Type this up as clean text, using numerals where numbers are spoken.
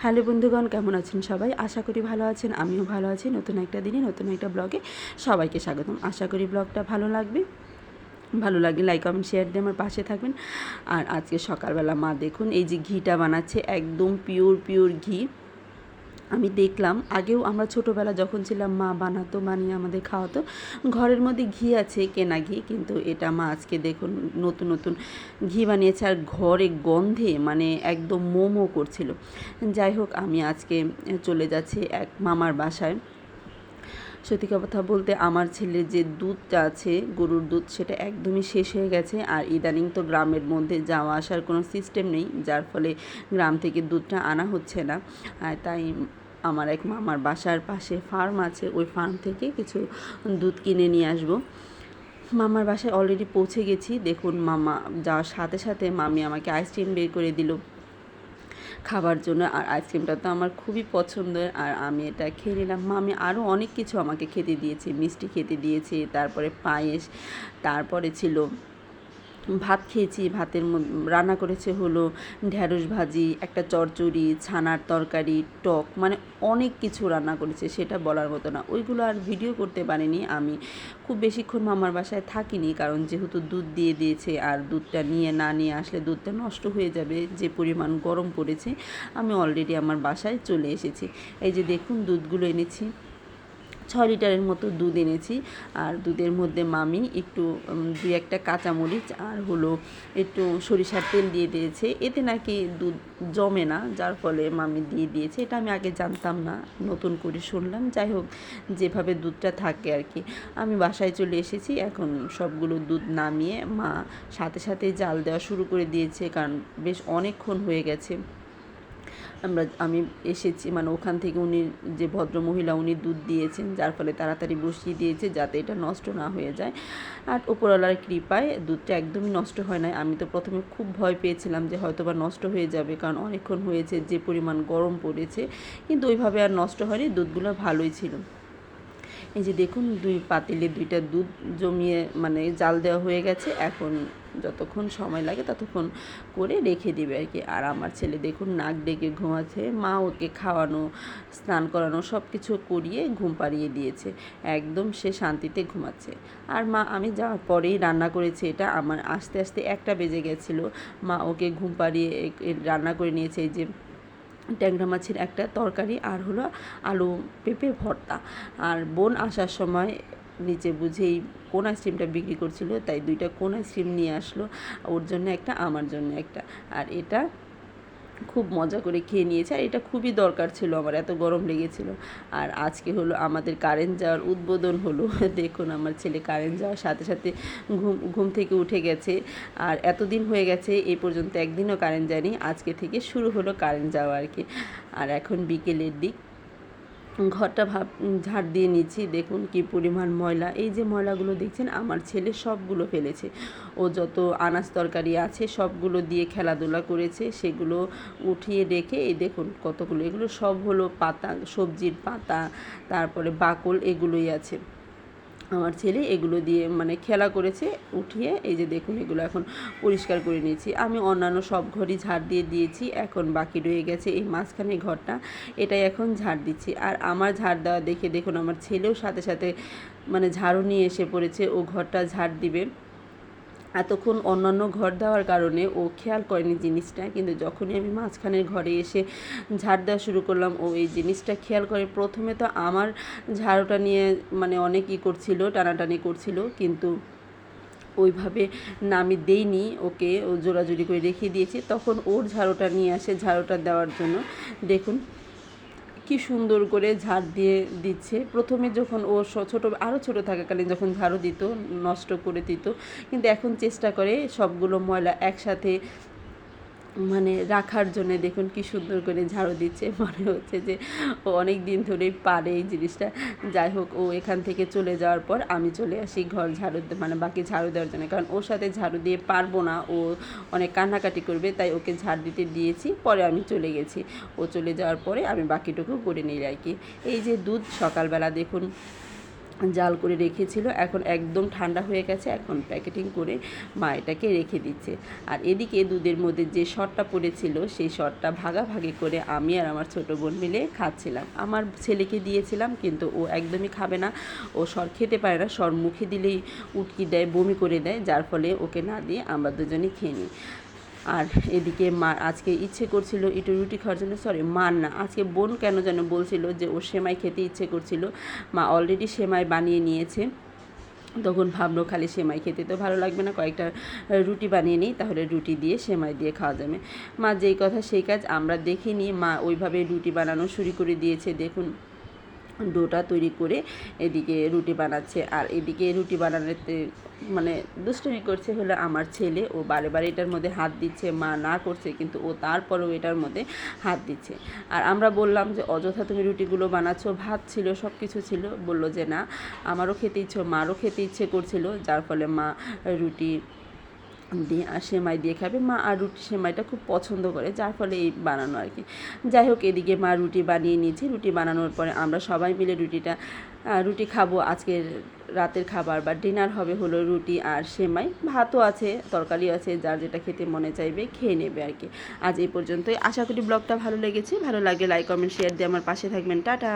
Hello বন্ধুগণ, কেমন আছেন সবাই? আশা করি ভালো আছেন। আমিও ভালো আছি। নতুন একটা দিনে নতুন একটা ব্লগে সবাইকে স্বাগতম। আশা করি ব্লগটা ভালো লাগবে। ভালো লাগলে লাইক কমেন্ট শেয়ার দিয়ে আমার পাশে থাকবেন। আর আজকে সকালবেলা মা দেখুন এই যে ঘিটা বানাচ্ছে, একদম পিওর ঘি। আমি দেখলাম আগেও আমরা ছোটোবেলা যখন ছিলাম মা বানাতো, বানিয়ে আমাদের খাওয়াতো। ঘরের মধ্যে ঘি আছে, কেনা ঘি, কিন্তু এটা মা আজকে দেখুন নতুন নতুন ঘি বানিয়েছে আর ঘরে গন্ধে মানে একদম মোমো করছিল। যাই হোক, আমি আজকে চলে যাচ্ছি এক মামার বাসায়। সত্যি কথা বলতে আমার ছেলের যে দুধটা আছে, গরুর দুধ, সেটা একদমই শেষ হয়ে গেছে। আর ইদানিং তো গ্রামের মধ্যে যাওয়া আসার কোনো সিস্টেম নেই, যার ফলে গ্রাম থেকে দুধটা আনা হচ্ছে না। তাই আমার এক মামার বাসার পাশে ফার্ম আছে, ওই ফার্ম থেকে কিছু দুধ কিনে নিয়ে আসবো। মামার বাসায় অলরেডি পৌঁছে গেছি। দেখুন, মামা যাওয়ার সাথে সাথে মামি আমাকে আইসক্রিম বের করে দিল খাবার জন্য। আর আইসক্রিমটা তো আমার খুবই পছন্দের, আর আমি এটা খেয়ে নিলাম। মামি আরও অনেক কিছু আমাকে খেতে দিয়েছে, মিষ্টি খেতে দিয়েছে, তারপরে পায়েস, তারপরে ছিল ভাত খেয়েছি। ভাতের রান্না করেছে হলো ঢ্যাঁড়স ভাজি, একটা চচ্চড়ি, ছানার তরকারি, টক, মানে অনেক কিছু রান্না করেছে, সেটা বলার মতো না। ওইগুলো আর ভিডিও করতে পারিনি। আমি খুব বেশিক্ষণ মামার বাসায় থাকিনি, কারণ যেহেতু দুধ দিয়ে দিয়েছে আর দুধটা না নিয়ে আসলে দুধটা নষ্ট হয়ে যাবে, যে পরিমাণ গরম পড়েছে। আমি অলরেডি আমার বাসায় চলে এসেছি। এই যে দেখুন, দুধগুলো এনেছি, 6 লিটারের মতো দুধ এনেছি। আর দুধের মধ্যে মামি একটু 2-1টা কাঁচামরিচ আর হলো একটু সরিষার তেল দিয়ে দিয়েছে। এতে নাকি দুধ জমে না, যার ফলে মামি দিয়ে দিয়েছে। এটা আমি আগে জানতাম না, নতুন করে শুনলাম। যাই হোক, যেভাবে দুধটা থাকে আর কি। আমি বাসায় চলে এসেছি। এখন সবগুলো দুধ নামিয়ে মা সাথে সাথে জাল দেওয়া শুরু করে দিয়েছে, কারণ বেশ অনেকক্ষণ হয়ে গেছে আমি এসেছি। মানে ওখান থেকে উনি, যে ভদ্রমহিলা, উনি দুধ দিয়েছেন, যার ফলে তাড়াতাড়ি বসিয়ে দিয়েছে যাতে এটা নষ্ট না হয়ে যায়। আর উপরওয়ালার কৃপায় দুধটা একদমই নষ্ট হয় না। আমি তো প্রথমে খুব ভয় পেয়েছিলাম যে হয়তো বা নষ্ট হয়ে যাবে, কারণ অনেকক্ষণ হয়েছে, যে পরিমাণ গরম পড়েছে। কিন্তু ওইভাবে আর নষ্ট হয়নি, দুধগুলো ভালোই ছিল। এই যে দেখুন, 2 পাতিলে 2টা দুধ জমিয়ে মানে জাল দেওয়া হয়ে গেছে। এখন যতক্ষণ সময় লাগে ততক্ষণ করে রেখে দিবে আর কি। আর আমার ছেলে দেখুন নাক ডেকে ঘুমাচ্ছে। মা ওকে খাওয়ানো, স্নান করানো, সব কিছু করিয়ে ঘুম পাড়িয়ে দিয়েছে। একদম সে শান্তিতে ঘুমাচ্ছে। আর মা আমি যাওয়ার পরেই রান্না করেছে। এটা আমার আস্তে আস্তে 1টা বেজে গেছিলো। মা ওকে ঘুম পাড়িয়ে রান্না করে নিয়েছে। এই যে ট্যাংরা মাছের একটা তরকারি, আর হলো আলু পেঁপে ভর্তা। আর বোন আসার সময় নিচে বুঝেই কোন আইসক্রিমটা বিক্রি করছিল, তাই 2টা কোন আইসক্রিম নিয়ে আসলো, ওর জন্য একটা, আমার জন্য একটা। আর এটা খুব মজা করে খেয়ে নিয়েছে। আর এটা খুবই দরকার ছিল, আমার এত গরম লেগেছিল। আর আজকে হলো আমাদের কারেন্ট যাওয়ার উদ্বোধন হলো। দেখুন, আমার ছেলে কারেন্ট যাওয়ার সাথে সাথে ঘুম থেকে উঠে গেছে। আর এতদিন হয়ে গেছে, এই পর্যন্ত একদিনও কারেন্ট যায়নি। আজকে থেকে শুরু হলো কারেন্ট যাওয়া আর কি। আর এখন বিকেলের দিক, ঘরটা ঝাড় দিয়ে নিচ্ছি। দেখুন কি পরিমাণ ময়লা। এই যে ময়লাগুলো দেখছেন, আমার ছেলে সবগুলো ফেলেছে। ও যত আনাজ তরকারি আছে সবগুলো দিয়ে খেলাধুলা করেছে, সেগুলো উঠিয়ে রেখে এই দেখুন কতগুলো, এগুলো সব হলো পাতা, সবজির পাতা, তারপরে বাকল, এগুলোই আছে। আমার ছেলে এগুলো দিয়ে মানে খেলা করেছে, উঠিয়ে এই যে দেখুন এগুলো এখন পরিষ্কার করে নিয়েছি। আমি অন্যান্য সব ঘরই ঝাড় দিয়ে দিয়েছি, এখন বাকি রয়ে গেছে এই মাঝখানে ঘরটা, এটাই এখন ঝাড় দিচ্ছি। আর আমার ঝাড় দেওয়া দেখে দেখুন আমার ছেলেও সাথে সাথে মানে ঝাড়ু নিয়ে এসে পড়েছে, ও ঘরটা ঝাড় দিবে। এতক্ষণ অন্যান্য ঘর দেওয়ার কারণে ও খেয়াল করেনি জিনিসটা, কিন্তু যখনই আমি মাঝখানের ঘরে এসে ঝাড় দেওয়া শুরু করলাম, ও এই জিনিসটা খেয়াল করে। প্রথমে তো আমার ঝাড়ুটা নিয়ে মানে অনেকই করছিল, টানাটানি করছিল, কিন্তু ওইভাবে না আমি দেইনি ওকে, ও জোরাজুরি করে রেখে দিয়েছি। তখন ওর ঝাড়ুটা নিয়ে আসে ঝাড়ুটা দেওয়ার জন্য। দেখুন কি সুন্দর করে ঝাড় দিয়ে দিচ্ছে। প্রথমে যখন ও ছোটো, আরও ছোটো থাকাকালীন যখন ঝাড়ু দিত, নষ্ট করে দিত, কিন্তু এখন চেষ্টা করে সবগুলো ময়লা একসাথে মানে রাখার জন্য। দেখুন কি সুন্দর করে ঝাড়ু দিচ্ছে, মনে হচ্ছে যে ও অনেক দিন ধরেই পারে এই জিনিসটা। যাই হোক, ও এখান থেকে চলে যাওয়ার পর আমি চলে আসি ঘর ঝাড়ু, মানে বাকি ঝাড়ু দেওয়ার জন্য, কারণ ওর সাথে ঝাড়ু দিয়ে পারবো না, ও অনেক কান্নাকাটি করবে, তাই ওকে ঝাড় দিতে দিয়েছি। পরে আমি চলে গেছি। ও চলে যাওয়ার পরে আমি বাকিটুকু করে নিই আর কি। এই যে দুধ, সকালবেলা দেখুন জাল করে রেখেছিল, এখন একদম ঠান্ডা হয়ে গেছে, এখন প্যাকেটিং করে মা এটাকে রেখে দিচ্ছে। আর এদিকে দুধের মধ্যে যে সরটা পড়েছিল সেই সরটা ভাগাভাগি করে আমি আর আমার ছোটো বোন মিলে খাচ্ছিলাম। আমার ছেলেকে দিয়েছিলাম কিন্তু ও একদমই খাবে না, ও সর খেতে পারে না, সর মুখে দিলেই উটকি দেয়, বমি করে দেয়, যার ফলে ওকে না দিয়ে আমরা দুজনেই খেয়ে নিই। আর এদিকে মার আজকে ইচ্ছে করছিল একটু রুটি খাওয়ার জন্য, সরি মার না, আজকে বোন কেন যেন বলছিল যে ও সেমাই খেতে ইচ্ছে করছিল। মা অলরেডি সেমাই বানিয়ে নিয়েছে, তখন ভাবলো খালি সেমাই খেতে তো ভালো লাগবে না, কয়েকটা রুটি বানিয়ে নিই, তাহলে রুটি দিয়ে সেমাই দিয়ে খাওয়া যাবে। মা যেই কথা সেই কাজ, আমরা দেখিনি মা ওইভাবে রুটি বানানো শুরু করে দিয়েছে। দেখুন ডোটা তৈরি করে এদিকে রুটি বানাচ্ছে, আর এদিকে রুটি বানানোতে মানে দুষ্টুমি করছে হলো আমার ছেলে, ও বারে বারে এটার মধ্যে হাত দিচ্ছে, মা না করছে কিন্তু ও তারপরেও এটার মধ্যে হাত দিচ্ছে। আর আমরা বললাম যে অযথা তুমি রুটিগুলো বানাচ্ছ, ভাত ছিল সব কিছু ছিল, বললো যে না আমারও খেতে ইচ্ছে, মারও খেতে ইচ্ছে করছিল, যার ফলে মা রুটি দিয়ে আর সেমাই দিয়ে খাবে। মা আর রুটি সেমাইটা খুব পছন্দ করে, যার ফলে এই বানানো আর কি। যাই হোক এদিকে মা রুটি বানিয়ে নিয়েছে, রুটি বানানোর পরে আমরা সবাই মিলে রুটি খাবো। আজকের রাতের খাবার বা ডিনার হবে হলো রুটি আর সেমাই, ভাতও আছে, তরকারিও আছে, যার যেটা খেতে মনে চাইবে খেয়ে নেবে আর কি। আজ এই পর্যন্তই, আশা করি ব্লগটা ভালো লেগেছে, ভালো লাগলে লাইক কমেন্ট শেয়ার দিয়ে আমার পাশে থাকবেন। টাটা।